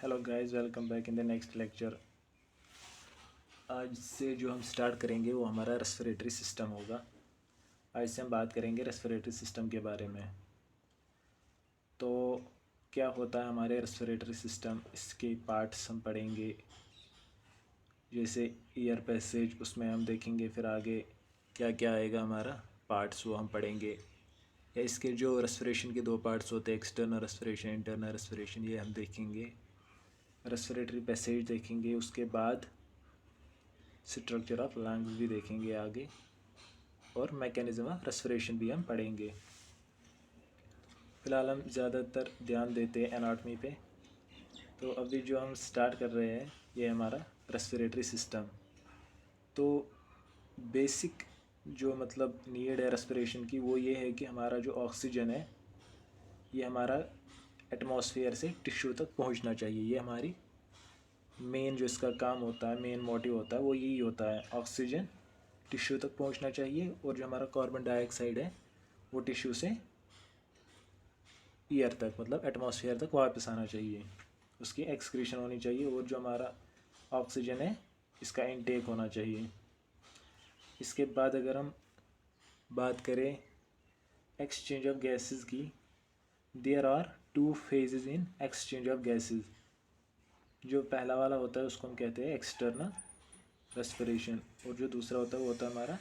Hello guys, welcome back in the next lecture. आज से जो हम स्टार्ट करेंगे वो हमारा रेस्पिरेटरी सिस्टम होगा। आज से हम बात करेंगे रेस्पिरेटरी सिस्टम के बारे में। तो क्या होता है हमारे रेस्पिरेटरी सिस्टम, इसके पार्ट्स हम पढ़ेंगे। जैसे ईयर पैसेज, उसमें हम देखेंगे। फिर आगे क्या क्या आएगा हमारा पार्ट्स, वो हम पढ़ेंगे। या इसके जो रेस्पिरेशन के दो पार्ट्स होते हैं, एक्सटर्नल रेस्पिरेशन, इंटरनल रेस्पिरेशन, ये हम देखेंगे। रेस्पिरेटरी पैसेज देखेंगे, उसके बाद स्ट्रक्चर ऑफ लंग्स भी देखेंगे आगे, और मैकेनिज्म ऑफ रेस्पिरेशन भी हम पढ़ेंगे। फ़िलहाल हम ज़्यादातर ध्यान देते हैं एनाटॉमी पे। तो अभी जो हम स्टार्ट कर रहे हैं ये हमारा रेस्पिरेटरी सिस्टम। तो बेसिक जो मतलब नीड है रेस्पिरेशन की, वो ये है कि हमारा जो ऑक्सीजन है ये हमारा एटमॉस्फेयर से टिश्यू तक पहुंचना चाहिए। ये हमारी मेन जो इसका काम होता है, मेन मोटिव होता है, वो यही होता है। ऑक्सीजन टिश्यू तक पहुंचना चाहिए, और जो हमारा कार्बन डाइऑक्साइड है वो टिश्यू से ईयर तक, मतलब एटमॉस्फेयर तक वापस आना चाहिए। उसकी एक्सक्रीशन होनी चाहिए, और जो हमारा ऑक्सीजन है इसका इनटेक होना चाहिए। इसके बाद अगर हम बात करें एक्सचेंज ऑफ गैसेस की, there are two phases in exchange of gases. जो पहला वाला होता है उसको हम कहते हैं एक्सटर्नल रेस्पिरेशन, और जो दूसरा होता है वो होता है हमारा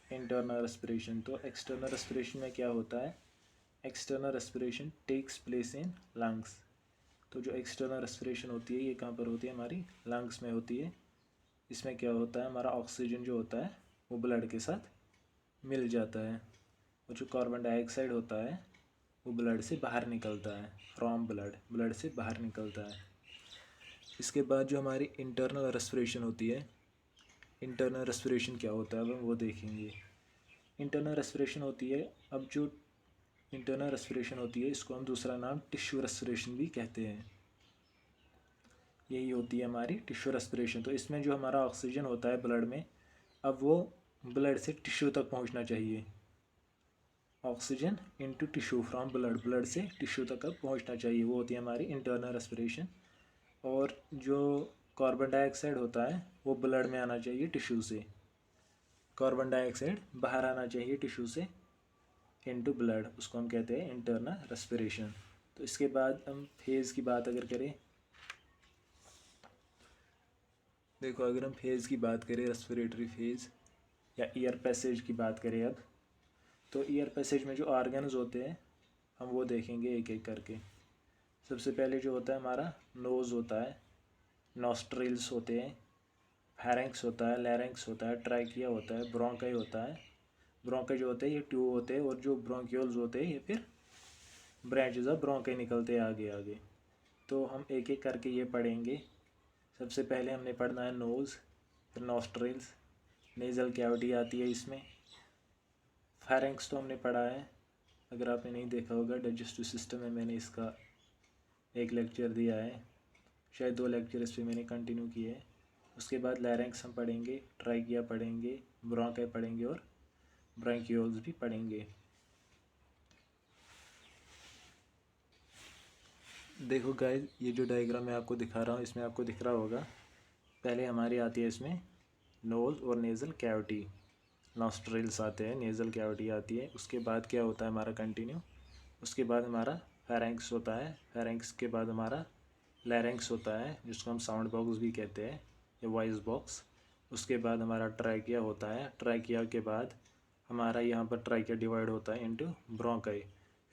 इंटरनल रेस्पिरेशन। तो एक्सटर्नल रेस्पिरेशन में क्या होता है, external respiration takes place in lungs. तो जो एक्सटर्नल रेस्पिरेशन होती है ये कहाँ पर होती है, हमारी लंग्स में होती है। इसमें क्या होता है, हमारा ऑक्सीजन जो होता है वो ब्लड के साथ मिल जाता है, और जो कार्बन डाइऑक्साइड होता है वो ब्लड से बाहर निकलता है, फ्रॉम ब्लड से बाहर निकलता है। इसके बाद जो हमारी इंटरनल रेस्पिरेशन होती है, इंटरनल रेस्पिरेशन क्या होता है अब हम वो देखेंगे। इंटरनल रेस्पिरेशन होती है, अब जो इंटरनल रेस्पिरेशन होती है इसको हम दूसरा नाम टिश्यू रेस्पिरेशन भी कहते हैं। यही होती है हमारी टिश्यू रेस्पिरेशन। तो इसमें जो हमारा ऑक्सीजन होता है ब्लड में, अब वो ब्लड से टिश्यू तक पहुंचना चाहिए। Oxygen into tissue from blood से टिश्यू तक अब पहुंचना चाहिए, वो होती है हमारी इंटरनल रेस्पिरेशन। और जो कार्बन डाइऑक्साइड होता है वो ब्लड में आना चाहिए टिश्यू से, कार्बन डाइऑक्साइड बाहर आना चाहिए टिश्यू से इनटू ब्लड, उसको हम कहते हैं इंटरनल रेस्पिरेशन। तो इसके बाद हम फेज़ की बात अगर करें, देखो अगर हम फेज़ की बात करें, रेस्पिरेटरी फेज़ या ईयर पैसेज की बात करें अब, तो ईयर पैसेज में जो ऑर्गन्स होते हैं हम वो देखेंगे एक एक करके। सबसे पहले जो होता है हमारा नोज़ होता है, नॉस्ट्रिल्स होते हैं, फेरेंक्स होता है, लैरेंक्स होता है, ट्राइकिया होता है, ब्रोंकाई होता है। ब्रोंकाई जो होते हैं ये ट्यूब होते हैं, और जो ब्रोंक्यूल्स होते हैं ये फिर ब्रांचेज ऑफ ब्रोंकाई निकलते हैं आगे आगे। तो हम एक एक करके ये पढ़ेंगे। सबसे पहले हमने पढ़ना है नोज़, फिर नॉस्ट्रिल्स, नेज़ल कैविटी आती है इसमें। फेरेंक्स तो हमने पढ़ा है, अगर आपने नहीं देखा होगा डाइजेस्टिव सिस्टम में मैंने इसका एक लेक्चर दिया है, शायद 2 लेक्चर इस पर मैंने कंटिन्यू किए हैं। उसके बाद लैरेंक्स हम पढ़ेंगे, ट्राइकिया पढ़ेंगे, ब्रोंकाई पढ़ेंगे, और ब्रांकियोल्स भी पढ़ेंगे। देखो गाइस, ये जो डायग्राम मैं आपको दिखा रहा हूँ इसमें आपको दिख रहा होगा, पहले हमारी आती है इसमें नोज़ और नेज़ल कैविटी, नॉस्ट्रिल्स आते हैं, नेज़ल कैविटी आती है। उसके बाद क्या होता है हमारा कंटिन्यू, उसके बाद हमारा फेरेंक्स होता है, फेरेंक्स के बाद हमारा लैरेंक्स होता है जिसको हम साउंड बॉक्स भी कहते हैं या वॉइस बॉक्स। उसके बाद हमारा ट्राइकिया होता है, ट्राइकिया के बाद हमारा यहाँ पर ट्राइकिया डिवाइड होता है इनटू ब्रोंकाई,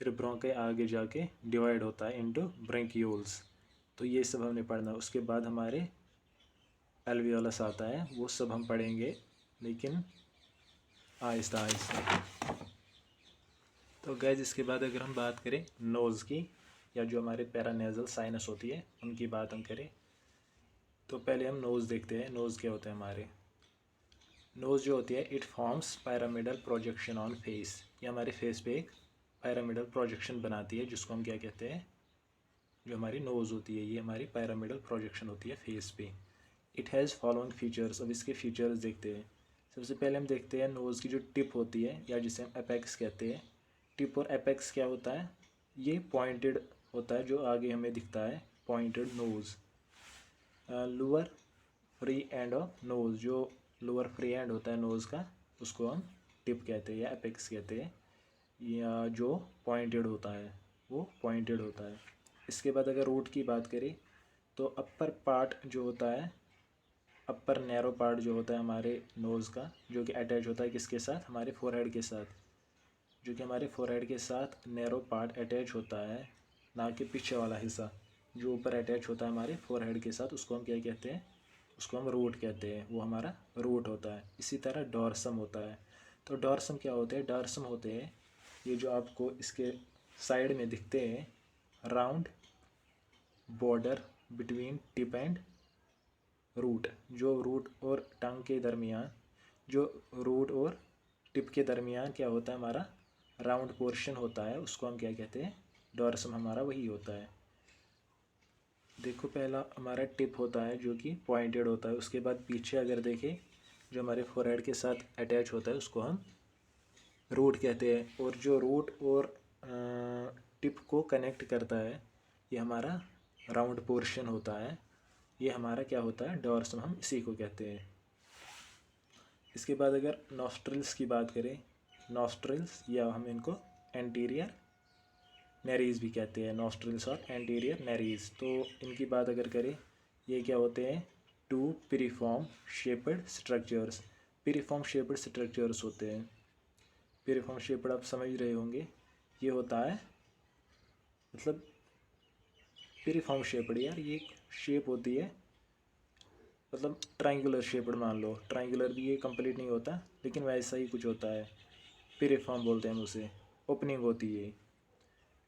फिर ब्रोंकाई आगे जाके डिवाइड होता है इनटू ब्रेंकियोल्स। तो ये सब हमने पढ़ना। उसके बाद हमारे एल्वियोलस आता है, वो सब हम पढ़ेंगे लेकिन आहिस्ता आहिस्ता। तो गैस इसके बाद अगर हम बात करें नोज़ की, या जो हमारे पैरानेजल साइनस होती है उनकी बात हम करें, तो पहले हम नोज़ देखते हैं। नोज़ क्या होता है हमारे, नोज़ जो होती है it forms pyramidal projection on face. ये हमारे फेस पे एक पैरामिडल प्रोजेक्शन बनाती है, जिसको हम क्या कहते हैं, जो हमारी नोज़ होती है ये हमारी पैरामिडल प्रोजेक्शन होती है फेस पे। It has following features. अब इसके फीचर्स देखते हैं। सबसे पहले हम देखते हैं नोज़ की जो टिप होती है, या जिसे हम एपेक्स कहते हैं। टिप और एपेक्स क्या होता है, ये पॉइंटेड होता है जो आगे हमें दिखता है, pointed nose. Lower free end of nose, जो लोअर फ्री एंड होता है नोज़ का उसको हम टिप कहते हैं या एपेक्स कहते हैं, या जो पॉइंटेड होता है वो पॉइंटेड होता है। इसके बाद अगर रूट की बात करें तो अपर पार्ट जो होता है, अपर नैरो पार्ट जो होता है हमारे नोज़ का, जो कि अटैच होता है किसके साथ, हमारे फोरहेड के साथ, जो कि हमारे फोरहेड के साथ नैरो पार्ट अटैच होता है, ना कि पीछे वाला हिस्सा जो ऊपर अटैच होता है हमारे फोरहेड के साथ, उसको हम क्या कहते हैं, उसको हम रूट कहते हैं, वो हमारा रूट होता है। इसी तरह डॉर्सम होता है। तो डॉर्सम क्या होते हैं, डॉर्सम होते हैं ये जो आपको इसके साइड में दिखते हैं, round border between tip and root, जो रूट और टंग के दरमियान, जो रूट और टिप के दरमियान क्या होता है, हमारा राउंड पोर्शन होता है, उसको हम क्या कहते हैं, डॉर्सम हमारा वही होता है। देखो पहला हमारा टिप होता है जो कि पॉइंटेड होता है, उसके बाद पीछे अगर देखें जो हमारे फोरहेड के साथ अटैच होता है उसको हम रूट कहते हैं, और जो रूट और टिप को कनेक्ट करता है ये हमारा राउंड पोर्शन होता है, ये हमारा क्या होता है, डॉर्सम, हम इसी को कहते हैं। इसके बाद अगर नॉस्ट्रिल्स की बात करें, नॉस्ट्रिल्स या हम इनको एंटीरियर नेरीज भी कहते हैं, नॉस्ट्रिल्स और एंटीरियर नेरीज, तो इनकी बात अगर करें ये क्या होते हैं, two piriform shaped structures, piriform shaped structures होते हैं। पिरिफॉर्म शेप्ड आप समझ रहे होंगे, ये होता है मतलब पिरिफॉर्म शेप्ड, यार ये शेप होती है, मतलब ट्रायंगुलर शेप्ड मान लो, ट्रायंगुलर भी ये कंप्लीट नहीं होता लेकिन वैसा ही कुछ होता है, पिरिफॉर्म बोलते हैं हम उसे, ओपनिंग होती है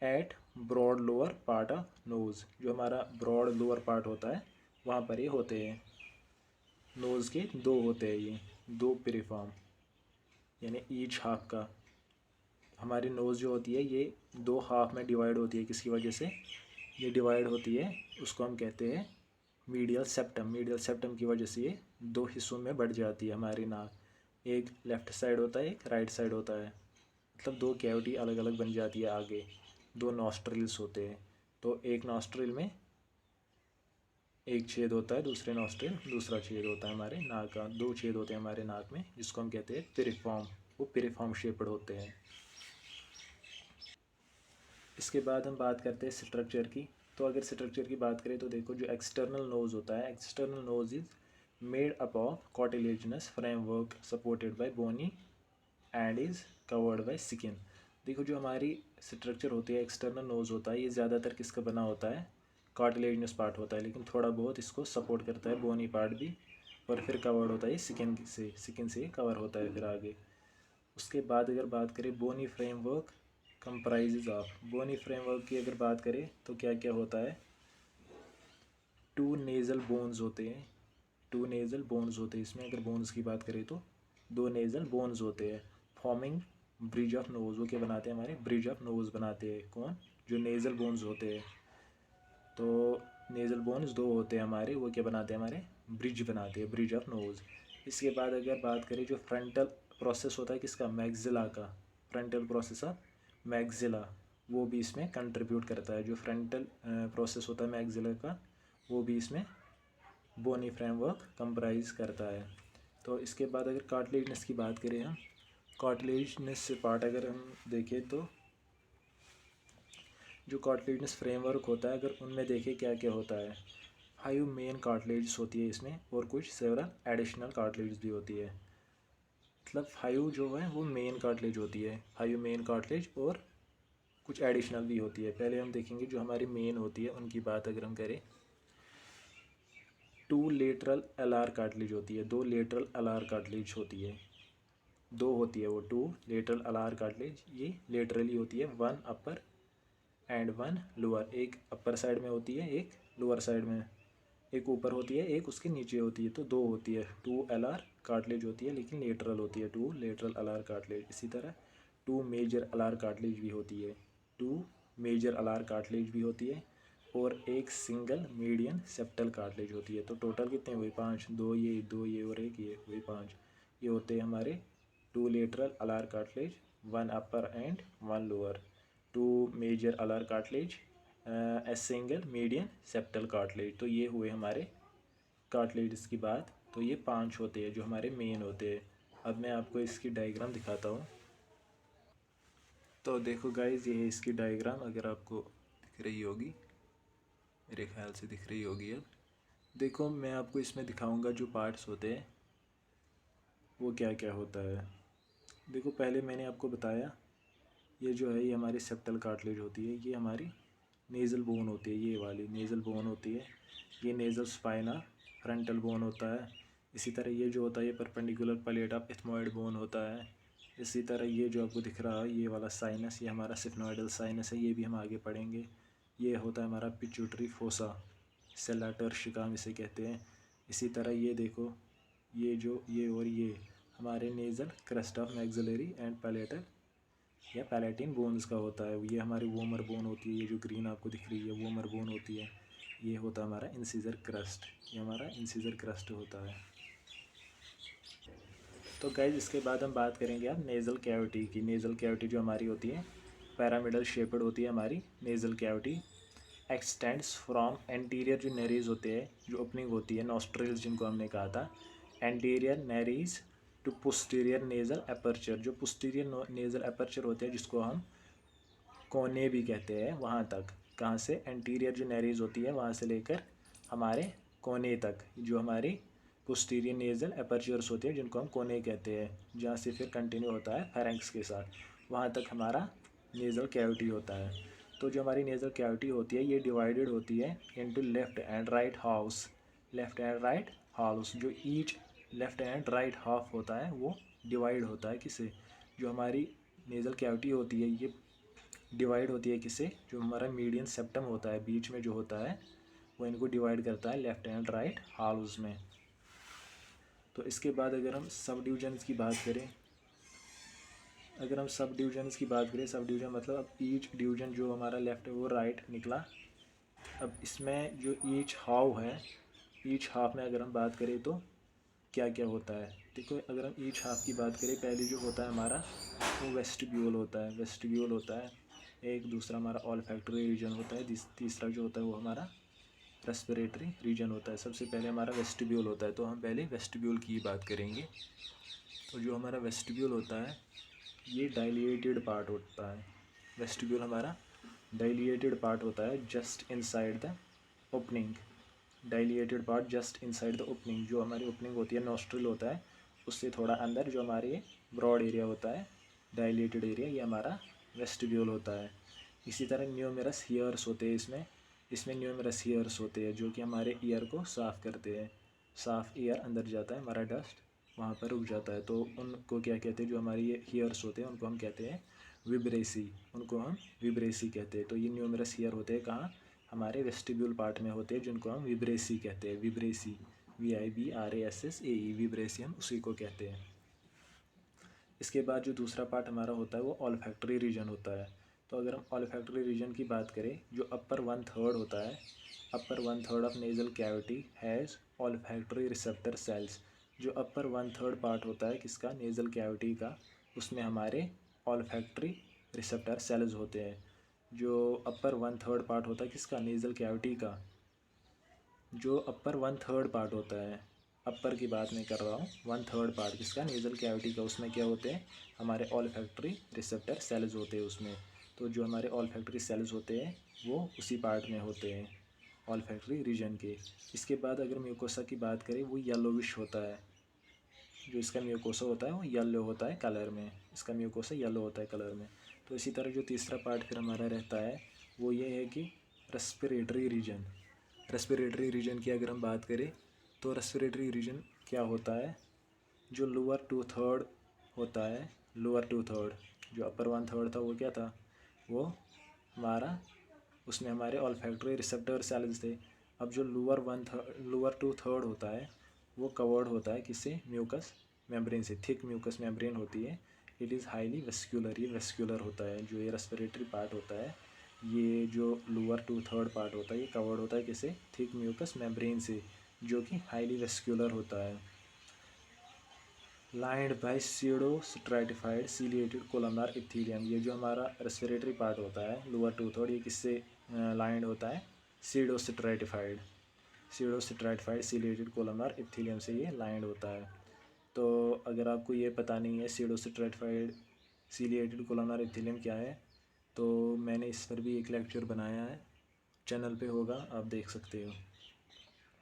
at broad lower part of nose, जो हमारा ब्रॉड लोअर पार्ट होता है वहाँ पर ये होते हैं। नोज़ के दो होते हैं, ये दो पिरिफॉर्म, यानी ईच हाफ का, हमारी नोज़ जो होती है ये दो हाफ में डिवाइड होती है, किसकी वजह से ये डिवाइड होती है, उसको हम कहते हैं मीडियल सेप्टम, मीडियल सेप्टम की वजह से ये दो हिस्सों में बढ़ जाती है हमारी नाक, एक लेफ़्ट साइड होता है एक राइट साइड होता है, मतलब दो कैविटी अलग अलग बन जाती है आगे, दो नॉस्ट्रिल्स होते हैं, तो एक नॉस्ट्रिल में एक छेद होता है, दूसरे नॉस्ट्रिल दूसरा छेद होता है, हमारे नाक का दो छेद होते हैं हमारे नाक में, जिसको हम कहते हैं पिरिफॉर्म, वो पिरिफॉर्म शेप्ड होते हैं। इसके बाद हम बात करते हैं स्ट्रक्चर की, तो अगर स्ट्रक्चर की बात करें तो देखो जो एक्सटर्नल नोज़ होता है, external nose is made up of cartilaginous framework supported by bony and is covered by skin. देखो जो हमारी स्ट्रक्चर होती है, एक्सटर्नल नोज़ होता है, ये ज़्यादातर किसका बना होता है, कार्टिलेजनस पार्ट होता है, लेकिन थोड़ा बहुत इसको सपोर्ट करता है बोनी पार्ट भी, और फिर कवर्ड होता है स्किन से कवर होता है फिर आगे। उसके बाद अगर बात करें bony framework comprises of, bony framework की अगर बात करें तो क्या क्या होता है, टू नेज़ल बोन्स होते हैं, टू नेज़ल बोन्स होते हैं इसमें, अगर बोन्स की बात करें तो दो नेज़ल बोन्स होते हैं, फॉर्मिंग ब्रिज ऑफ नोज़, वो क्या बनाते हैं, हमारे ब्रिज ऑफ नोज़ बनाते हैं, कौन, जो नेज़ल बोन्स होते हैं, तो नेज़ल बोन्स दो होते हैं हमारे, वो क्या बनाते हैं, हमारे ब्रिज बनाते हैं, ब्रिज ऑफ नोज़। इसके बाद अगर बात करें जो फ्रंटल प्रोसेस होता है किसका, मैग्जिला का, फ्रंटल प्रोसेस ऑफ मैग्जिला, वो भी इसमें कंट्रीब्यूट करता है, जो फ्रंटल प्रोसेस होता है मैग्जिला का वो भी इसमें बोनी फ्रेमवर्क कंप्राइज करता है। तो इसके बाद अगर कार्टिलेजनस की बात करें हम, कार्टिलेजनस से पार्ट अगर हम देखें तो जो कार्टिलेजनस फ्रेमवर्क होता है अगर उनमें देखें क्या क्या होता है, 5 मेन कार्टिलेज होती है इसमें, और कुछ सेवरल एडिशनल कार्टिलेज भी होती है, मतलब 5 जो है वो मेन कार्टिलेज होती है, 5 मेन कार्टिलेज और कुछ एडिशनल भी होती है। पहले हम देखेंगे जो हमारी मेन होती है उनकी बात अगर हम करें, टू लेटरल एलार कार्टिलेज होती है, दो लेटरल एलार कार्टिलेज होती है, दो होती है वो, टू लेटरल एलार कार्टिलेज, ये लेटरली होती है, one upper and one lower, एक अपर साइड में होती है एक लोअर साइड में, एक ऊपर होती है एक उसके नीचे होती है, तो दो होती है, टू एलार कार्टिलेज होती है लेकिन लेटरल होती है, टू लेटरल एलार कार्टिलेज। इसी तरह टू मेजर एलार कार्टिलेज भी होती है, टू मेजर एलार कार्टिलेज भी होती है, और एक सिंगल मीडियन सेप्टल कार्टिलेज होती है। तो टोटल कितने हुए, 5, दो ये और एक ये हुए 5, ये होते हैं हमारे two lateral alar cartilage, one upper and one lower, two major alar cartilage a single median septal cartilage. तो ये हुए हमारे कार्टिलेज की बात। तो ये 5 होते हैं जो हमारे मेन होते हैं। अब मैं आपको इसकी डायग्राम दिखाता हूँ। तो देखो गाइज, ये है इसकी डायग्राम, अगर आपको दिख रही होगी, मेरे ख्याल से दिख रही होगी। अब देखो, मैं आपको इसमें दिखाऊंगा जो पार्ट्स होते हैं वो क्या क्या होता है। देखो, पहले मैंने आपको बताया ये जो है ये हमारी सेप्टल कार्टिलेज होती है, ये हमारी नेज़ल बोन होती है, ये वाली नेज़ल बोन होती है। ये नेज़ल स्पाइना फ्रंटल बोन होता है। इसी तरह ये जो होता है ये perpendicular plate of ethmoid bone होता है। इसी तरह ये जो आपको दिख रहा है ये वाला साइनस, ये हमारा सिफनॉइडल साइनस है, ये भी हम आगे पढ़ेंगे। ये होता है हमारा पिट्यूटरी फोसा, सेला टर्शिका इसे कहते हैं। इसी तरह ये देखो, ये और ये हमारे nasal crust of maxillary and palatal या पैलेटिन बोन्स का होता है। ये हमारी वोमर बोन होती है, ये जो ग्रीन आपको दिख रही है वोमर बोन होती है। ये होता है हमारा इंसीजर क्रस्ट, ये हमारा इंसीजर क्रस्ट होता है। तो गाइज, इसके बाद हम बात करेंगे अब नेज़ल कैविटी की। नेज़ल कैविटी जो हमारी होती है पैरामिडल शेप्ड होती है हमारी nasal cavity. Extends from anterior, जो नेरीज होते हैं, जो ओपनिंग होती है नॉस्ट्रिल्स जिनको हमने कहा था, anterior nares to posterior nasal aperture. जो पोस्टीरियर नेज़ल एपर्चर होते हैं जिसको हम कोने भी कहते हैं, वहाँ तक, कहाँ से, एंटीरियर जो नेरीज होती है वहाँ से लेकर हमारे कोने तक, जो हमारी पोस्टीरियर नेज़ल एपर्चर्स होते हैं जिनको हम कोने कहते हैं, जहाँ से फिर कंटिन्यू होता है फेरेंक्स के साथ, वहाँ तक हमारा नेज़ल कैविटी होता है। तो जो हमारी नेज़ल कैविटी होती है ये डिवाइडेड होती है into left and right halves. Left and right halves, जो each left and right half होता है वो डिवाइड होता है किससे, जो हमारी नेज़ल कैविटी होती है ये डिवाइड होती है किससे, जो हमारा मीडियन सेप्टम होता है बीच में जो होता है वो इनको डिवाइड करता है लेफ़्ट एंड राइट हाउस में। तो इसके बाद अगर हम सब डिविजन्स की बात करें, सब डिवीज़न मतलब अब ईच डिवीज़न जो हमारा लेफ़्ट है वो राइट निकला। अब इसमें जो ईच हाउ है, ईच हाफ में अगर हम बात करें तो क्या क्या होता है। देखो, अगर हम ईच हाफ की बात करें, पहले जो होता है हमारा वो वेस्टिब्यूल होता है। एक दूसरा हमारा ऑल्फैक्टरी रीजन होता है, तीसरा जो होता है वो हमारा रेस्पिरेटरी रीजन होता है। सबसे पहले हमारा वेस्टिब्यूल होता है, तो हम पहले वेस्टिब्यूल की बात करेंगे। तो जो हमारा वेस्टिब्यूल होता है ये डायलेटेड पार्ट होता है। वेस्टिब्यूल हमारा डायलेटेड पार्ट होता है just inside the opening. Dilated part just inside the opening, जो हमारी ओपनिंग होती है नॉस्ट्रिल होता है उससे थोड़ा अंदर जो हमारे ब्रॉड एरिया होता है, डायलेटेड एरिया, ये हमारा वेस्टिब्यूल होता है। इसी तरह न्यूमेरस हीयर्स होते हैं इसमें न्यूमेरस हीयर्स होते हैं जो कि हमारे ईयर को साफ़ करते हैं। साफ़ ईयर अंदर जाता है, हमारा डस्ट वहाँ पर रुक जाता है, तो उनको क्या कहते हैं, जो हमारे ये हीयर्स होते हैं उनको हम कहते हैं विब्रेसी, कहते हैं। तो ये न्यूमेरस हीयर होते हैं कहाँ, हमारे वेस्टिब्यूल पार्ट में होते हैं जिनको हम विब्रेसी कहते हैं। विब्रेसी, VIBRASSAE, विब्रेसी हम उसी को कहते हैं। इसके बाद जो दूसरा पार्ट हमारा होता है वो ऑल्फैक्टरी रीजन होता है। तो अगर हम ऑल्फैक्टरी रीजन की बात करें, जो अपर 1/3 होता है, अपर 1/3 of nasal cavity has olfactory receptor cells. जो अपर 1/3 पार्ट होता है किसका, नेज़ल कैविटी का, उसमें हमारे ऑल्फैक्टरी रिसेप्टर सेल्स होते हैं। जो अपर 1/3 पार्ट होता है किसका, नेज़ल कैविटी का, जो अपर 1/3 पार्ट होता है, अपर की बात मैं कर रहा हूँ, 1/3 पार्ट किसका, नेज़ल कैविटी का, उसमें क्या होते हैं, हमारे ऑल्फैक्टरी रिसेप्टर सेल्स होते हैं उसमें। तो जो हमारे ऑल्फैक्टरी सेल्स होते हैं वो उसी पार्ट में होते हैं, ऑल्फैक्टरी रीजन के। इसके बाद अगर म्यूकोसा की बात करें, वो येलोविश होता है। जो इसका म्यूकोसा होता है वो येलो होता है कलर में, इसका म्यूकोसा येलो होता है कलर में। तो इसी तरह जो तीसरा पार्ट फिर हमारा रहता है वो ये है कि रेस्पिरेटरी रीजन। रेस्पिरेटरी रीजन की अगर हम बात करें तो रेस्पिरेटरी रीजन क्या होता है, जो लोअर 2/3 होता है, लोअर 2/3, जो अपर 1/3 था वो क्या था, वो हमारा, उसमें हमारे ऑल्फैक्टरी रिसेप्टर सेल्स थे। अब जो लोअर 2/3 होता है वो कवर्ड होता है किससे, म्यूकस मेम्ब्रेन से, थिक म्यूकस मेम्ब्रेन होती है। इट इज़ हाईली वेस्क्यूलर, ये वेस्क्यूलर होता है। जो ये रेस्पिरेटरी पार्ट होता है, ये जो लोअर 2/3 पार्ट होता है ये कवर्ड होता है किससे, थिक म्यूकस मेम्ब्रेन से, जो कि हाईली वेस्क्यूलर होता है। Lined by pseudo stratified ciliated columnar epithelium. ये जो हमारा रेस्पिरेटरी पार्ट होता है लोअर 2/3, ये किससे लाइंड होता है सीडोस्ट्रैटिफाइड सीलिएटेड कोलमनार एपिथेलियम से ये लाइंड होता है। तो अगर आपको ये पता नहीं है सीडोस्ट्रैटिफाइड सीलिएटेड कोलमनार एपिथेलियम क्या है, तो मैंने इस पर भी एक लेक्चर बनाया है, चैनल पे होगा, आप देख सकते हो।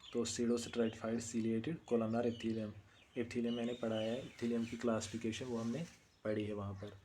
तो सीडोस्ट्रैटिफाइड सीलिएटेड कोलमनार एपिथेलियम मैंने पढ़ाया है, एपिथेलियम की क्लासिफिकेशन वो हमने पढ़ी है वहाँ पर।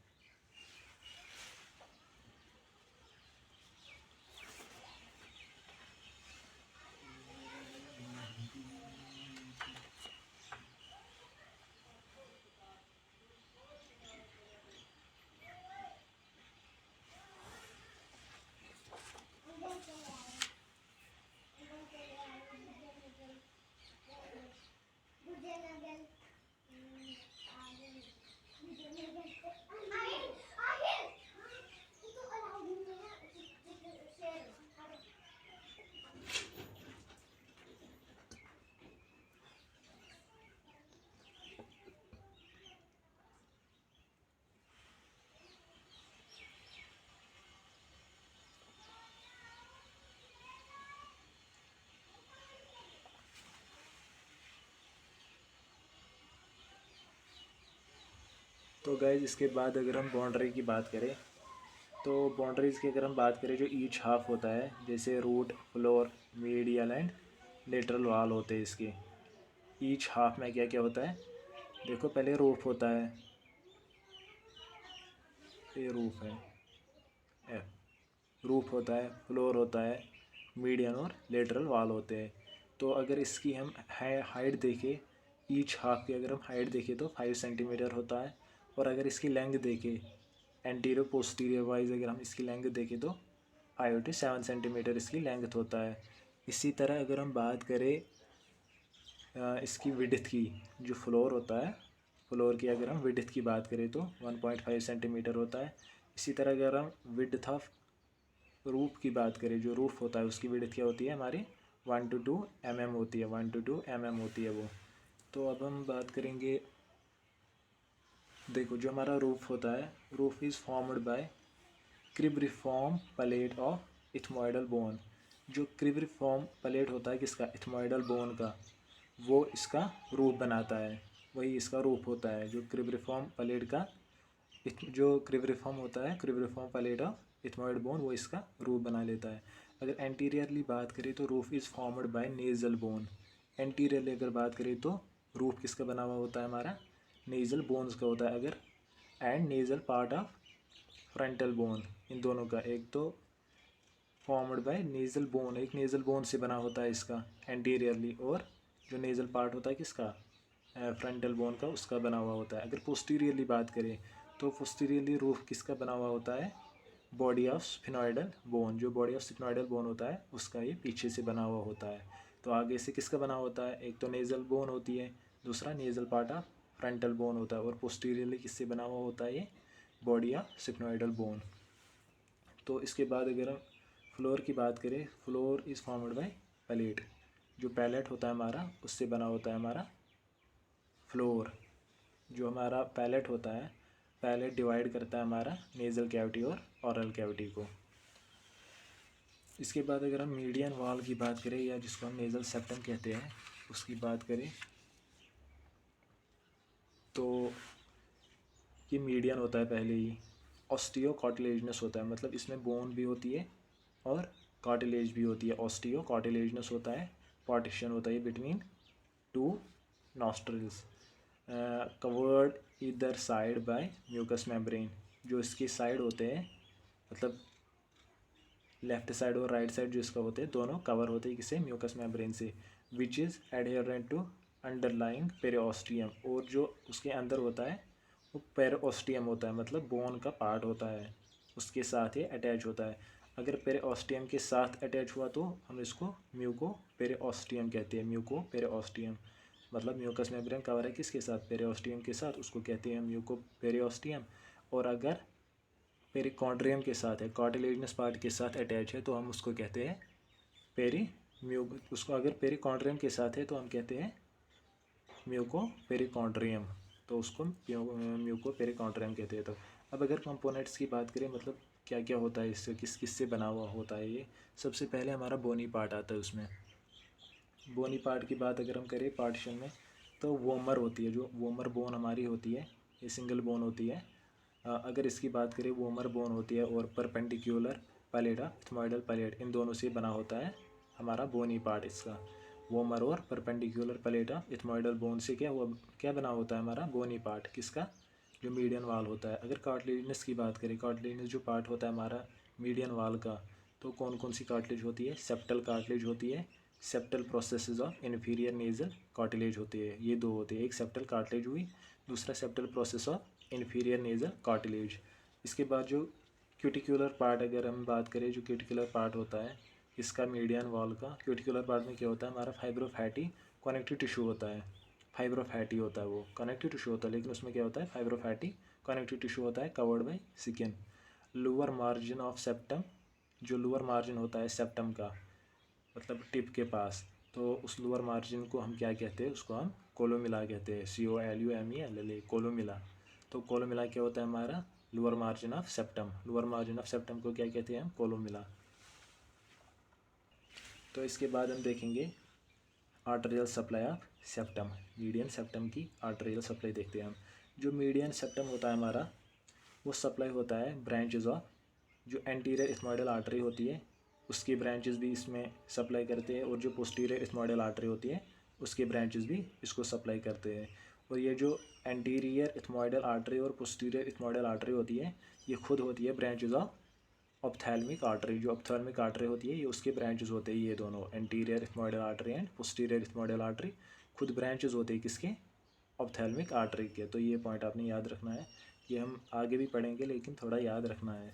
तो गाइज इसके बाद अगर हम बाउंड्री की बात करें, तो बाउंड्रीज़ की अगर हम बात करें, जो ईच हाफ होता है, जैसे root, floor, medial and lateral wall होते हैं इसके। ईच हाफ में क्या क्या होता है, देखो पहले रूफ होता है, ये रूफ है, रूफ होता है, फ्लोर होता है, मीडियन और लेटरल वाल होते हैं। तो अगर इसकी हम हाइट देखें, ईच हाफ की अगर हम हाइट देखें तो 5 सेंटीमीटर होता है। और अगर इसकी लेंथ देखें, एंटीरियर पोस्टीरियर वाइज अगर हम इसकी लेंथ देखें तो 5 to 7 सेंटीमीटर इसकी लेंथ होता है। इसी तरह अगर हम बात करें इसकी विड्थ की, जो फ्लोर होता है, फ्लोर की अगर हम विड्थ की बात करें तो 1.5 सेंटीमीटर होता है। इसी तरह अगर हम विड्थ ऑफ रूफ की बात करें, जो रूफ होता है उसकी विड्थ क्या होती है हमारी 1 to 2 mm होती है, 1 to 2 mm होती है वो। तो अब हम बात करेंगे, देखो जो हमारा रूफ होता है, roof is formed bye cribriform plate of ethmoidal bone. जो क्रिब्रिफॉर्म प्लेट होता है किसका, इथमोइडल बोन का, वो इसका रूफ बनाता है, वही इसका रूफ होता है। जो क्रिब्रिफॉर्म प्लेट का जो क्रिब्रिफॉर्म होता है, cribriform plate of ethmoid bone, वो इसका रूफ बना लेता है। अगर एंटीरियरली बात करें तो roof is formed by nasal bone. Anteriorly अगर बात करें तो रूफ किसका बना हुआ होता है हमारा, नेजल बोन्स का होता है। अगर and nasal part of frontal bone, इन दोनों का, एक तो फॉर्म्ड बाय नेजल बोन, एक नेजल बोन से बना होता है इसका एंटीरियरली, और जो नेजल पार्ट होता है किसका, फ्रंटल बोन का, उसका बना हुआ होता है। अगर पोस्टीरियरली बात करें तो पोस्टीरियरली रूफ किसका बना हुआ होता है, बॉडी ऑफ स्फिनोइडल बोन। जो बॉडी ऑफ स्फिनोइडल बोन होता है उसका ये पीछे से बना हुआ होता है। तो आगे से किसका बना होता है, एक तो नेजल बोन होती है, दूसरा nasal part of frontal bone होता है, और पोस्टीरियरली किससे बना हुआ होता है ये, बॉडी ऑफ स्फिनोइडल बोन। तो इसके बाद अगर हम फ्लोर की बात करें, floor is formed by palate. जो पैलेट होता है हमारा, उससे बना होता है हमारा फ्लोर। जो हमारा पैलेट होता है, पैलेट डिवाइड करता है हमारा नेज़ल कैविटी और ऑरल कैविटी को। इसके बाद अगर हम मीडियन वॉल की बात करें, या जिसको हम नेज़ल सेप्टम कहते हैं, उसकी बात करें तो ये मीडियन होता है पहले ही, ऑस्टियो कार्टिलेजिनस होता है, मतलब इसमें बोन भी होती है और कार्टिलेज भी होती है। ऑस्टियो कार्टिलेजिनस होता है, पार्टीशन होता है बिटवीन टू नॉस्ट्रल्स, कवर्ड इधर साइड बाय म्यूकस मेम्ब्रेन। जो इसकी साइड होते हैं, मतलब लेफ्ट साइड और राइट साइड जो इसका होते हैं, दोनों कवर होते हैं किससे, म्यूकस मेम्ब्रेन से, which is adherent to underlying periosteum. और जो उसके अंदर होता है वो पेरिओस्टियम होता है, मतलब बोन का पार्ट होता है, उसके साथ ही अटैच होता है। अगर पेरिओस्टियम के साथ अटैच हुआ तो हम इसको म्यूको पेरिओस्टियम कहते हैं। म्यूको पेरिओस्टियम मतलब म्यूकस मेम्ब्रेन कवर है किसके साथ, पेरिओस्टियम के साथ, उसको कहते हैं म्यूको पेरिओस्टियम। और अगर पेरिकॉन्ड्रियम के साथ है, कार्टिलेजिनस पार्ट के साथ अटैच है, तो हम उसको कहते हैं उसको अगर पेरिकॉन्ड्रियम के साथ है तो हम कहते हैं म्यूको पेरिकॉन्ड्रियम, तो उसको म्यूको पेरिकॉन्ड्रियम कहते हैं। तो अब अगर कंपोनेंट्स की बात करें, मतलब क्या क्या होता है इससे, किस किस से बना हुआ होता है ये। सबसे पहले हमारा बोनी पार्ट आता है। उसमें बोनी पार्ट की बात अगर हम करें पार्टीशन में, तो वोमर होती है, जो वोमर बोन हमारी होती है, ये सिंगल बोन होती है। अगर इसकी बात करें, वोमर बोन होती है और परपेंडिकुलर पैलेटा इथमॉइडल पैलेट, इन दोनों से बना होता है हमारा बोनी पार्ट। इसका वोमर और परपेंडिकुलर पैलेटा इथमॉइडल बोन से क्या बना होता है हमारा बोनी पार्ट, किसका, जो मीडियन वाल होता है। अगर कार्टिलेजिनस की बात करें, कार्टिलेजिनस जो पार्ट होता है हमारा मीडियन वाल का, तो कौन कौन सी कार्टिलेज होती है, सेप्टल कार्टिलेज होती है, septal processes of inferior nasal cartilage होती है। ये दो होती है, एक सेप्टल कार्टिलेज हुई, दूसरा septal process of inferior nasal cartilage. इसके बाद जो क्यूटिकुलर पार्ट, अगर हम बात करें, जो क्यूटिकुलर पार्ट होता है इसका मीडियन वॉल का, क्यूटिकुलर पार्ट में क्या होता है हमारा फाइब्रोफैटी कनेक्टिव टिश्यू होता है। फाइब्रोफैटी होता है, वो कनेक्टिव टिश्यू होता है, लेकिन उसमें क्या होता है फाइब्रोफैटी कनेक्टिव टिश्यू होता है, covered by skin. Lower margin of septum, जो लोअर मार्जिन होता है सेप्टम का, मतलब टिप के पास, तो उस लोअर मार्जिन को हम क्या कहते हैं, उसको हम कोलोमिला कहते हैं, COLUMELLA, कोलोमिला। तो कोलोमिला क्या होता है हमारा lower margin of septum. Lower margin of septum को क्या कहते हैं हम, कोलोमिला। तो इसके बाद हम देखेंगे arterial supply of septum, median septum की आर्टेरियल सप्लाई देखते हैं हम। जो मीडियन सेप्टम होता है हमारा, वो सप्लाई होता है ब्रांचेज ऑफ, जो एंटीरियर इथमॉइडल आर्टरी होती है उसकी ब्रांचेस भी इसमें सप्लाई करते हैं, और जो पोस्टीरियर इथमॉइडल आर्टरी होती है उसके ब्रांचेस भी इसको सप्लाई करते हैं। और ये जो एंटीरियर इथमॉइडल आर्टरी और पोस्टीरियर इथमॉइडल आर्टरी होती है, ये खुद होती है ब्रांचेज ऑफ ऑप्थेल्मिक आर्टरी। जो ऑप्थेल्मिक आर्टरी होती है ये उसके ब्रांचेस होते हैं, ये दोनों anterior ethmoidal artery and posterior ethmoidal artery खुद ब्रांचेस होते हैं किसके, ऑप्थेल्मिक आर्टरी के। तो ये पॉइंट आपने याद रखना है, ये हम आगे भी पढ़ेंगे लेकिन थोड़ा याद रखना है।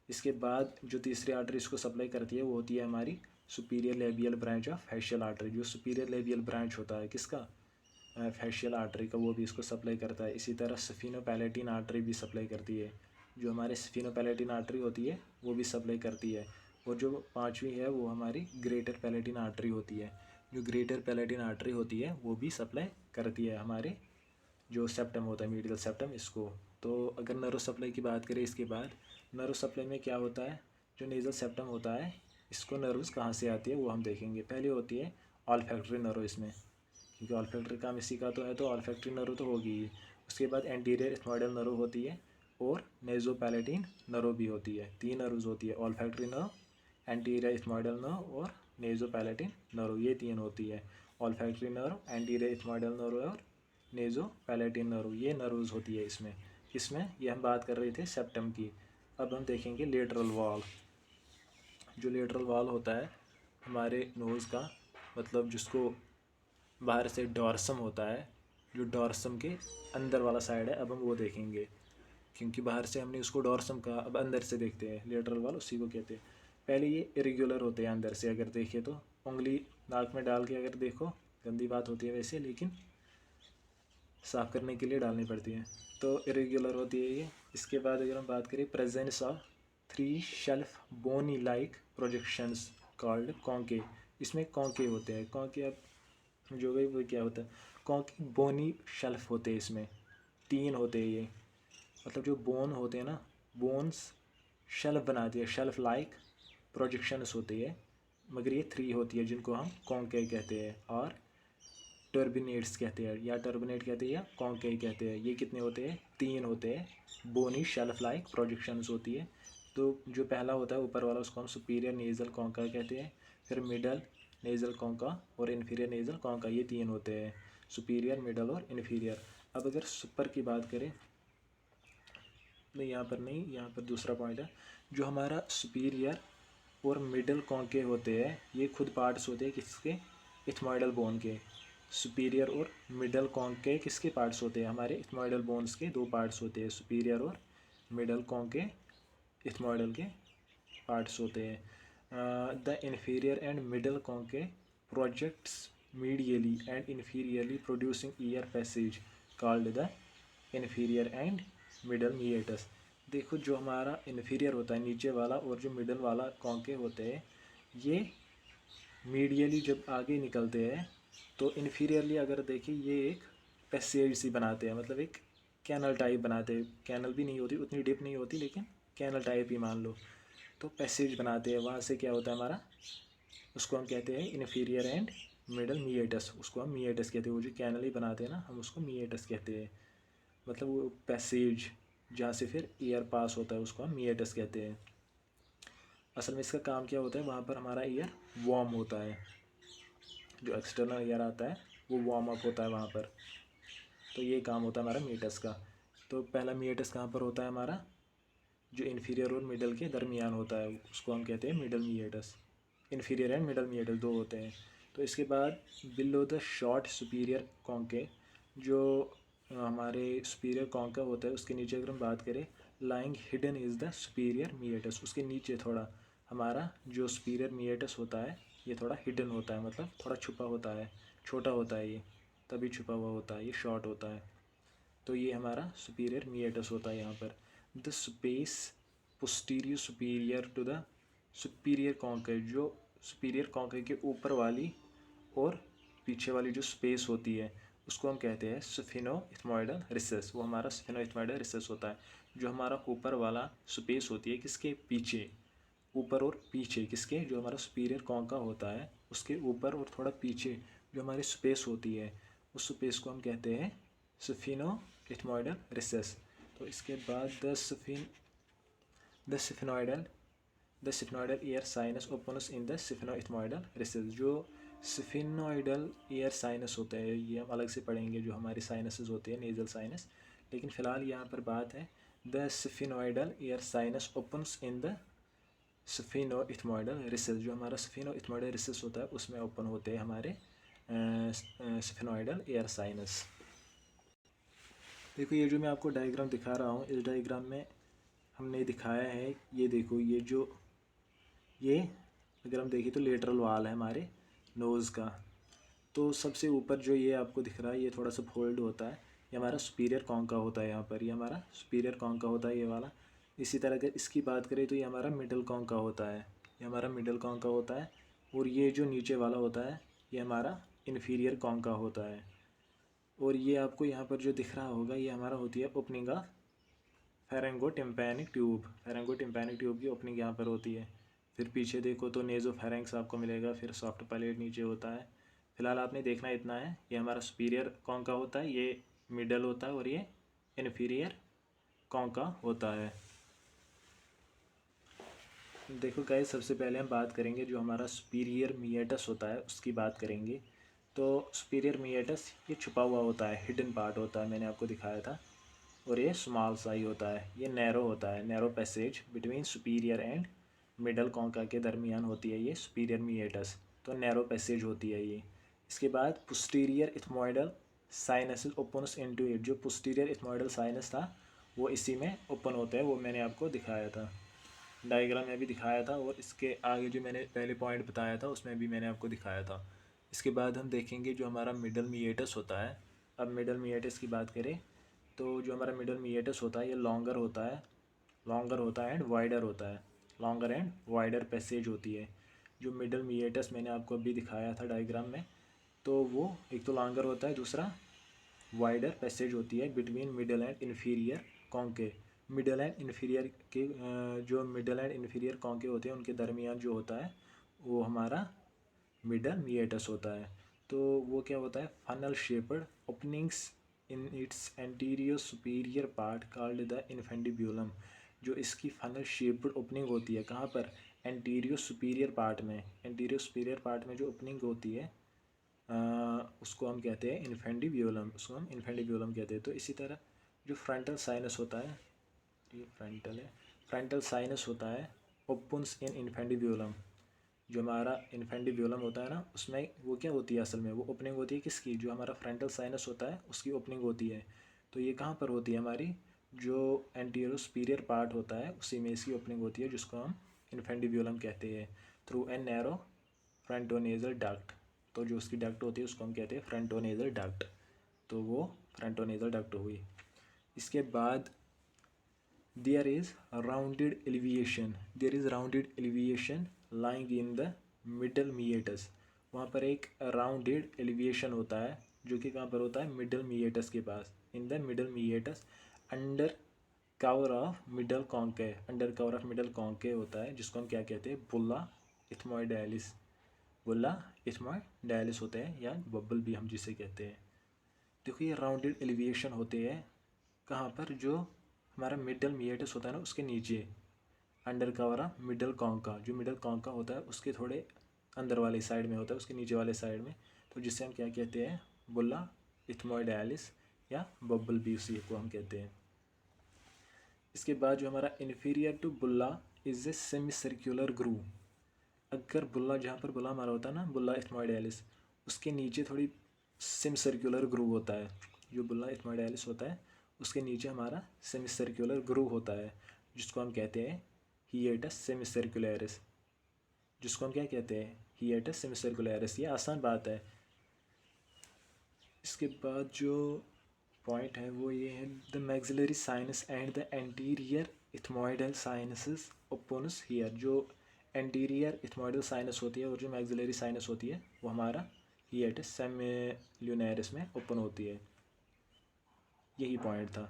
इसके बाद जो तीसरी आर्टरी इसको सप्लाई करती है वो होती है हमारी superior labial branch of facial artery. जो सुपीरियर लेबियल ब्रांच होता है किसका, फैशियल आर्टरी का, वो भी इसको सप्लाई करता है। इसी तरह सफिनोपैलेटिन आर्टरी भी सप्लाई करती है, जो हमारे सफिनोपैलेटिन आर्टरी होती है वो भी सप्लाई करती है। और जो पांचवी है वो हमारी ग्रेटर पैलेटिन आर्टरी होती है। जो ग्रेटर पैलेटिन आर्टरी होती है वो भी सप्लाई करती है हमारे जो सेप्टम होता है, मीडियल सेप्टम, इसको। तो अगर नर्व सप्लाई की बात करें, इसके बाद नर्व सप्लाई में क्या होता है, जो नेजल सेप्टम होता है इसको नर्व्स कहाँ से आती है वो हम देखेंगे। पहले होती है ऑल्फैक्टरी नर्व इसमें, क्योंकि ऑल्फैक्टरी काम इसी का तो है, तो ऑल्फैक्टरी नर्व तो होगी ही। उसके बाद एंटीरियर इथमॉइडल नर्व होती है और नेजोपैलेटिन नर्व भी होती है। तीन नर्व्स होती है, olfactory nerve, anterior ethmoidal nerve और नेजोपैलेटिन नर्व, ये तीन होती है। Olfactory nerve, anterior ethmoidal nerve और नेजोपैलेटिन नर्व, ये नर्व्स होती है इसमें। ये हम बात कर रहे थे सेप्टम की। अब हम देखेंगे लेटरल वॉल। जो लेटरल वॉल होता है हमारे नोज़ का, मतलब जिसको बाहर से डॉर्सम होता है, जो डॉर्सम के अंदर वाला साइड है, अब हम वो देखेंगे, क्योंकि बाहर से हमने उसको डॉर्सम कहा, अब अंदर से देखते हैं लेटरल वॉल, उसी को कहते हैं। पहले ये इरेगुलर होते हैं अंदर से, अगर देखें तो उंगली नाक में डाल के अगर देखो, गंदी बात होती है वैसे, लेकिन साफ़ करने के लिए डालनी पड़ती है, तो इरेगुलर होती है ये। इसके बाद अगर हम बात करें presence of 3 shelf bony like projections called conchae, इसमें कॉन्के होते हैं। कॉन्के अब जो गई वो क्या होता है, कॉन्के बोनी शेल्फ होते हैं, इसमें 3 होते हैं ये, मतलब जो बोन होते हैं ना, बोन्स शेल्फ बनाती है, शेल्फ लाइक प्रोजेक्शंस होती है, मगर ये 3 होती है जिनको हम कॉन्के कहते हैं और टर्बिनेट्स कहते हैं, या टर्बिनेट कहते हैं या कॉन्के कहते हैं। ये कितने होते हैं, 3 होते हैं, बोनी शेल्फ लाइक प्रोजेक्शंस होती है। तो जो पहला होता है ऊपर वाला उसको हम सुपीरियर नेजल कॉन्का कहते हैं, फिर मिडल नेजल कॉन्का और इन्फीरियर नेजल कॉन्का, ये 3 होते हैं, सुपीरियर, मिडल और इन्फीरियर। अब अगर सुपर की बात करें, नहीं यहाँ पर नहीं, यहाँ पर दूसरा पॉइंट है, जो हमारा सुपीरियर और मिडल कॉन्के होते हैं ये खुद पार्ट्स होते हैं किसके, इथमॉइडल बोन के। सुपीरियर और मिडल कॉन्के किसके पार्ट्स होते हैं, हमारे इथमॉइडल बोन्स के 2 पार्ट्स होते हैं, सुपीरियर और मिडल कॉन्के इथमॉइडल के पार्ट्स होते हैं। The inferior and middle conchae projects medially and inferiorly producing air passage called the inferior and middle meatus. देखो जो हमारा इन्फीरियर होता है नीचे वाला और जो मिडल वाला कॉन्के होते हैं, ये मीडियली जब आगे निकलते हैं तो इन्फीरियरली अगर देखें ये एक पैसेज सी बनाते हैं, मतलब एक कैनल टाइप बनाते हैं। कैनल भी नहीं होती, उतनी डिप नहीं होती, लेकिन कैनल टाइप ही मान लो, तो पैसेज बनाते हैं, वहाँ से क्या होता है हमारा, उसको हम कहते हैं इन्फीरियर एंड मिडल मीएटस, उसको हम मीएटस कहते हैं। वो जो कैनल ही बनाते हैं ना, हम उसको मीएटस कहते हैं। मतलब वो पैसेज जहाँ से फिर एयर पास होता है उसको हम मीएटस कहते हैं। असल में इसका काम क्या होता है, वहाँ पर हमारा एयर वार्म होता है, जो एक्सटर्नल एयर आता है वो वार्म अप होता है वहाँ पर। तो ये काम होता है हमारा मीएटस का। तो पहला मीएटस कहाँ पर होता है हमारा, जो इन्फीरियर और मिडल के दरमियान होता है, उसको हम कहते हैं मिडल मीएटस। इन्फीरियर एंड मिडल मीएटस दो होते हैं। तो इसके बाद below the short superior conchae, जो हमारे सुपीरियर कॉन्का होता है उसके नीचे अगर हम बात करें, lying hidden is the superior meatus, उसके नीचे थोड़ा हमारा जो सुपीरियर मीएटस होता है ये थोड़ा हिडन होता है, मतलब थोड़ा छुपा होता है, छोटा होता है ये, तभी छुपा हुआ होता है, ये शॉर्ट होता है। तो ये हमारा सुपीरियर मीएटस होता है यहाँ पर। The space posterior superior to the superior conchae, जो सुपीरियर कॉन्के के ऊपर वाली और पीछे वाली जो स्पेस होती है उसको हम कहते हैं स्फिनोइथमॉइडल रिसेस। वो हमारा स्फिनोइथमॉइडल रिसेस होता है। जो हमारा ऊपर वाला स्पेस होती है किसके पीछे, ऊपर और पीछे किसके, जो हमारा सुपीरियर कॉन्का होता है उसके ऊपर और थोड़ा पीछे जो हमारी स्पेस होती है, उस स्पेस को हम कहते हैं स्फिनोइथमॉइडल रिसेस। तो इसके बाद the sphenoidal air sinus opens in the sphenoethmoidal recess. जो स्फिनोइडल एयर साइनस होता है ये हम अलग से पढ़ेंगे, जो हमारी साइनसेस होती है नेजल साइनस, लेकिन फ़िलहाल यहाँ पर बात है the sphenoidal air sinus opens in the sphenoethmoidal recess. जो हमारा स्फिनोइथमॉइडल रिसेस होता है उसमें ओपन होते हैं हमारे स्फिनोइडल एयर साइनस। देखो ये जो मैं आपको डायग्राम दिखा रहा हूँ, इस डायग्राम में हमने दिखाया है, ये देखो ये अगर हम देखें तो लेटरल वाल है हमारे नोज़ का। तो सबसे ऊपर जो ये आपको दिख रहा है ये थोड़ा सा फोल्ड होता है, ये हमारा सुपीरियर कॉन्का होता है। यहाँ पर ये हमारा सुपीरियर कॉन्का होता है ये वाला। इसी तरह अगर इसकी बात करें तो ये हमारा मिडल कॉन्का होता है, ये हमारा मिडल कॉन्का होता है। और ये जो नीचे वाला होता है ये हमारा इन्फीरियर कॉन्का होता है। और ये आपको यहाँ पर जो दिख रहा होगा ये हमारा होती है ओपनिंग ऑफ फेरेंगोटिम्पैनिक ट्यूब। फेरेंगोटिम्पैनिक ट्यूब की ओपनिंग यहाँ पर होती है। फिर पीछे देखो तो नेज़ोफेरेंक्स आपको मिलेगा, फिर सॉफ्ट पैलेट नीचे होता है। फिलहाल आपने देखना इतना है, ये हमारा सुपीरियर कॉन्का होता है, ये मिडल होता है और ये इन्फीरियर कॉन्का होता है। देखो गाइस, सबसे पहले हम बात करेंगे जो हमारा सुपीरियर मीएटस होता है उसकी बात करेंगे। तो सुपीरियर मीएटस ये छुपा हुआ होता है, हिडन पार्ट होता है, मैंने आपको दिखाया था। और ये स्मॉल सा ही होता है, ये नैरो होता है, narrow passage between superior and middle concha के दरमियान होती है ये सुपीरियर मीएटस। तो नैरो पैसेज होती है ये। इसके बाद posterior ethmoidal sinus opens into it. जो पोस्टीरियर इथमॉइडल साइनस था वो इसी में ओपन होता है, वो मैंने आपको दिखाया था, डायग्राम में भी दिखाया था, और इसके आगे जो मैंने पहले पॉइंट बताया था उसमें भी मैंने आपको दिखाया था। इसके बाद हम देखेंगे जो हमारा मिडल मीएटस होता है। अब मिडल मीएटस की बात करें तो जो हमारा मिडल मीएटस होता है ये लॉन्गर होता है, लॉन्गर होता है एंड वाइडर होता है, लॉन्गर एंड वाइडर पैसेज होती है। जो मिडल मीएटस मैंने आपको अभी दिखाया था डायग्राम में, तो वो एक तो लॉन्गर होता है, दूसरा वाइडर पैसेज होती है between middle and inferior conchae. Middle and inferior के जो मिडल एंड इन्फीरियर कॉन्के होते हैं उनके दरमियान जो होता है वो हमारा मिडल मीएटस होता है। तो वो क्या होता है, funnel shaped openings in its anterior superior part called the infundibulum. जो इसकी फनल शेप्ड ओपनिंग होती है कहाँ पर, एंटीरियर सुपीरियर पार्ट में। एंटीरियर सुपीरियर पार्ट में जो ओपनिंग होती है उसको हम कहते हैं इन्फेंडिब्यूलम, उसको हम इन्फेंडिब्यूलम कहते हैं। तो इसी तरह जो फ्रंटल साइनस होता है, ये फ्रंटल है, फ्रंटल साइनस होता है ओपन्स इन इन्फेंडिब्यूलम। जो हमारा इन्फेंडिब्यूलम होता है ना उसमें वो क्या होती है, असल में वो ओपनिंग होती है किसकी, जो हमारा फ्रंटल साइनस होता है उसकी ओपनिंग होती है। तो ये कहाँ पर होती है हमारी, जो एंटीरियर सुपीरियर पार्ट होता है उसी में इसकी ओपनिंग होती है, जिसको हम इन्फेंडिब्यूलम कहते हैं, through an narrow frontonasal duct. तो जो उसकी डक्ट होती है उसको हम कहते हैं फ्रंटोनेजल डक्ट। तो वो फ्रंटोनेजल डक्ट हुई। इसके बाद there is rounded elevation, there is rounded elevation lying in the middle meatus. वहाँ पर एक राउंडेड एलिविएशन होता है जो कि कहाँ पर होता है, मिडल मीएटस के पास, in the middle meatus under cover of middle conchae, under cover of middle conchae होता है, जिसको हम क्या कहते हैं, बुल्ला इथमोइडालिस, बुल्ला इथमोइडालिस होते हैं, या बब्बल भी हम जिसे कहते हैं। देखो ये राउंडेड एलिवेशन होते हैं कहाँ पर, जो हमारा मिडल मिएटस होता है ना उसके नीचे, under cover of middle concha, जो मिडल कॉन्का होता है उसके थोड़े अंदर वाले साइड में होता है, उसके नीचे वाले साइड में, तो जिससे हम क्या कहते हैं, बुल्ला इथमोइडालिस या बब्बल बी उसी को हम कहते हैं। इसके बाद जो हमारा inferior to bulla is a semi circular groove. अगर बुल्ला, जहाँ पर बुल्ला हमारा होता है ना, बुल्ला इथमोइडालिस, उसके नीचे थोड़ी सेमी सर्कुलर ग्रूव होता है। जो बुल्ला इथमोइडालिस होता है उसके नीचे हमारा सेमी सर्कुलर ग्रूव होता है, जिसको हम कहते हैं हिएटस सेमी सर्कुलरिस, जिसको हम क्या कहते हैं, हिएटस सेमी सर्कुलरिस। ये आसान बात है। इसके बाद जो पॉइंट है वो ये है, the maxillary sinus and the anterior ethmoidal sinuses opens here. जो एंटीरियर इथमोइडल साइनस होती है और जो मैक्सिलरी साइनस होती है वो हमारा हिएटस सेमिल्यूनरिस में ओपन होती है। यही पॉइंट था,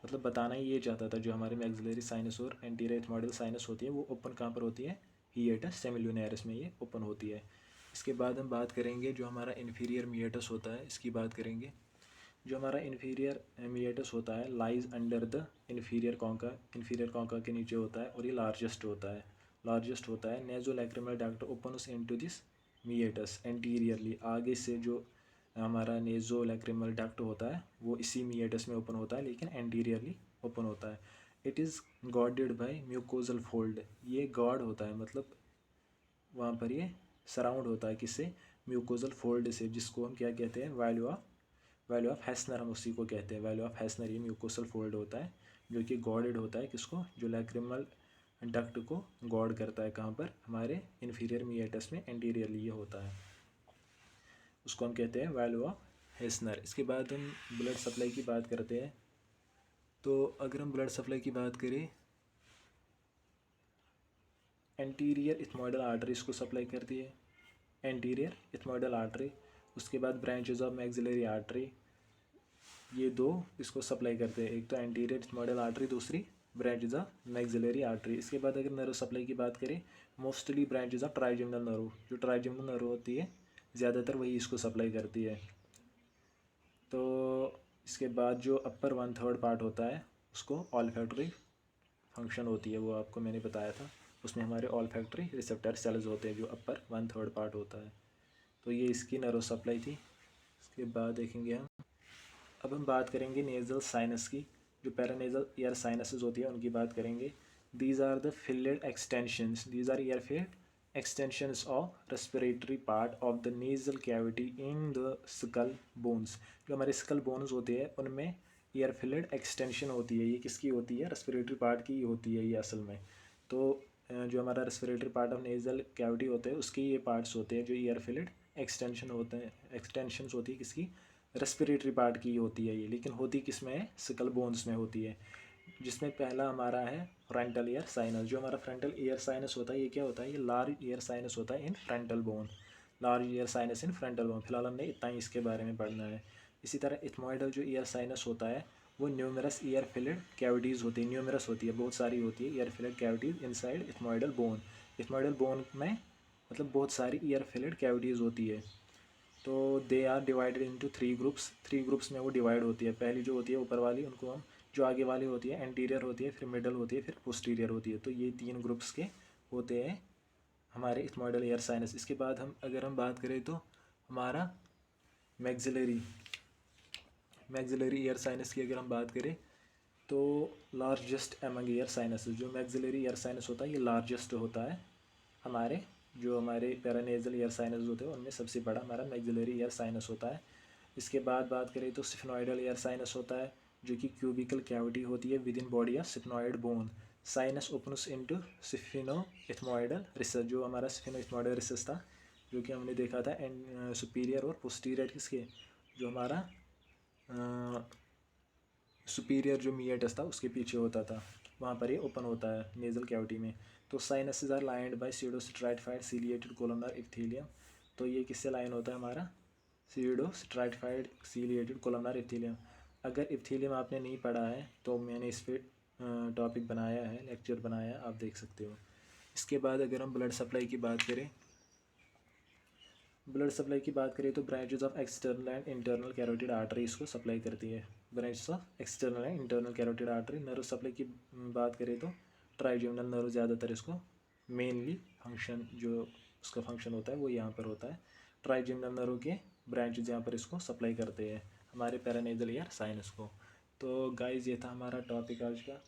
मतलब बताना ही ये चाहता था, जो हमारे मैक्सिलरी साइनस और एंटीरियर इथमोइडल साइनस होती है वो ओपन कहाँ पर होती है, हिएटस सेमिल्यूनरिस में ये ओपन होती है। इसके बाद हम बात करेंगे जो हमारा इन्फीरियर मिएटस होता है, इसकी बात करेंगे। जो हमारा इन्फीरियर मिएटस होता है lies under the inferior concha के नीचे होता है, और ये लार्जेस्ट होता है। Nasolacrimal duct opens into this meatus anteriorly, आगे से जो हमारा नेज़ोलैक्रिमल डक्ट होता है वो इसी मिएटस में ओपन होता है, लेकिन एंटीरियरली ओपन होता है। It is guarded by mucosal fold, ये गॉड होता है, मतलब वहाँ पर ये सराउंड होता है किससे, म्यूकोजल फोल्ड से, जिसको हम क्या कहते हैं, वैल्यू ऑफ हैसनर, हम उसी को कहते हैं वैल्यू ऑफ हैसनर। ये म्यूकोसल फोल्ड होता है जो कि गॉडेड होता है किसको, जो लैक्रिमल डक्ट को गॉड करता है, कहाँ पर, हमारे इन्फीरियर मिएटस में एंटीरियरली ये होता है, उसको हम कहते हैं वैल्यू ऑफ हैसनर। इसके बाद हम ब्लड सप्लाई की बात करते हैं। तो अगर हम ब्लड सप्लाई की बात करें, एंटीरियर इथमोइडल आर्टरी इसको सप्लाई करती है, एंटीरियर इथमोइडल आर्टरी। उसके बाद ब्रांचेज ऑफ मैक्सिलरी आर्टरी, ये दो इसको सप्लाई करते हैं, एक तो एंटीरियर इथमोइडल आर्टरी, दूसरी ब्रांचेज ऑफ मैक्सिलरी आर्टरी। इसके बाद अगर नर्व सप्लाई की बात करें, mostly branches of trigeminal nerve, जो ट्राइजेमिनल नर्व होती है ज़्यादातर वही इसको सप्लाई करती है। तो इसके बाद जो अपर 1/3 पार्ट होता है उसको ऑल्फैक्टरी फंक्शन होती है, वो आपको मैंने बताया था, उसमें हमारे ऑल्फैक्टरी रिसेप्टर सेल्स होते हैं, जो अपर 1/3 पार्ट होता है। तो ये इसकी नर्व सप्लाई थी। इसके बाद देखेंगे हम, अब हम बात करेंगे नेज़ल साइनस की, जो पैरानेज़ल ईयर साइनसेस होती है उनकी बात करेंगे। These are the filled extensions, these are air filled extensions of respiratory part of the nasal cavity in the skull bones. जो हमारे स्कल बोन्स होते हैं उनमें ईयर फिल्ड एक्सटेंशन होती है, ये किसकी होती है, रेस्पिरेटरी पार्ट की होती है ये असल में। तो जो हमारा respiratory part of nasal cavity होते हैं उसके ये पार्ट्स होते हैं जो ईयर फिल्ड एक्सटेंशन होते हैं, एक्सटेंशंस होती है किसकी, रेस्पिरेटरी पार्ट की होती है ये, लेकिन होती किस में है, स्कल बोन्स में होती है। जिसमें पहला हमारा है फ्रंटल ईयर साइनस। जो हमारा फ्रंटल ईयर साइनस होता है ये क्या होता है, ये लार्ज ईयर साइनस होता है in frontal bone, large air sinus in frontal bone. फिलहाल हमने इतना ही इसके बारे में पढ़ना है। इसी तरह इथमोइडल जो ईयर साइनस होता है वो न्यूमरस ईयर फिल्ड कैविटीज़ होती है, न्यूमरस होती है, बहुत सारी होती है year field cavities inside ethmoidal bone. Ethmoidal bone में मतलब बहुत सारी ईयर फिल्ड कैविटीज़ होती है। तो they are divided into 3 groups, 3 groups में वो डिवाइड होती है। पहली जो होती है ऊपर वाली, उनको हम, जो आगे वाली होती है एंटीरियर होती है, फिर मिडल होती है, फिर पोस्टीरियर होती है। तो ये 3 ग्रुप्स के होते हैं हमारे इथमोइडल ईयर साइनस। इसके बाद हम अगर हम बात करें तो हमारा मैक्सिलरी ईयर साइनस की अगर हम बात करें तो लार्जेस्ट एमंग ईयर साइनस, जो मैक्सिलरी ईयर साइनस होता है ये लार्जेस्ट होता है हमारे, जो हमारे पैरानेजल ईयर साइनस होते हैं उनमें सबसे बड़ा हमारा मैक्सिलरी ईयर साइनस होता है। इसके बाद बात करें तो सिफनॉइडल ईयर साइनस होता है, जो कि क्यूबिकल कैविटी होती है within body of sphenoid bone. Sinus opens into spheno ethmoidal recess, जो हमारा सिफिनो इथमोइडल रिसेस था, जो कि हमने देखा था एंड सुपीरियर और पोस्टीरियर किसके, जो हमारा सुपीरियर जो मिएटस था उसके पीछे होता था, वहाँ पर ये ओपन होता है नेजल कैविटी में। तो sinuses are lined by pseudostratified ciliated columnar epithelium. तो ये किससे लाइन होता है हमारा, सीडोस्ट्राटिफाइड सीलिएटेड कोलमनार इप्थीलियम। अगर इप्थीलियम आपने नहीं पढ़ा है तो मैंने इस पर टॉपिक बनाया है, लेक्चर बनाया है, आप देख सकते हो। इसके बाद अगर हम ब्लड सप्लाई की बात करें, तो branches of external and internal carotid artery इसको सप्लाई करती है। Branches of external and internal carotid artery. Nerve supply की बात करें तो ट्राइजेमिनल नर्व ज़्यादातर इसको मेनली फंक्शन, जो उसका फंक्शन होता है वो यहाँ पर होता है। ट्राइजेमिनल नर्व के ब्रांचेज यहाँ पर इसको सप्लाई करते हैं हमारे पैरानेजल एयर साइनस को। तो गाइस ये था हमारा टॉपिक आज का,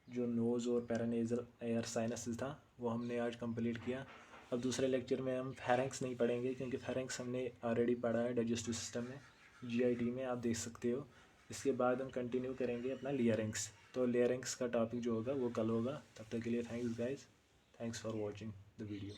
जो नोज़ और पैरानेजल एयर साइनस था वो हमने आज कंप्लीट किया। अब दूसरे लेक्चर में हम फेरेंक्स नहीं पढ़ेंगे, क्योंकि फेरेंक्स हमने ऑलरेडी पढ़ा है डाइजेस्टिव सिस्टम में, जीआईटी में, आप देख सकते हो। इसके बाद हम कंटिन्यू करेंगे अपना लेयरिंग्स। तो लेयरिंग्स का टॉपिक जो होगा वो कल होगा। तब तक के लिए thanks guys, thanks for watching the video.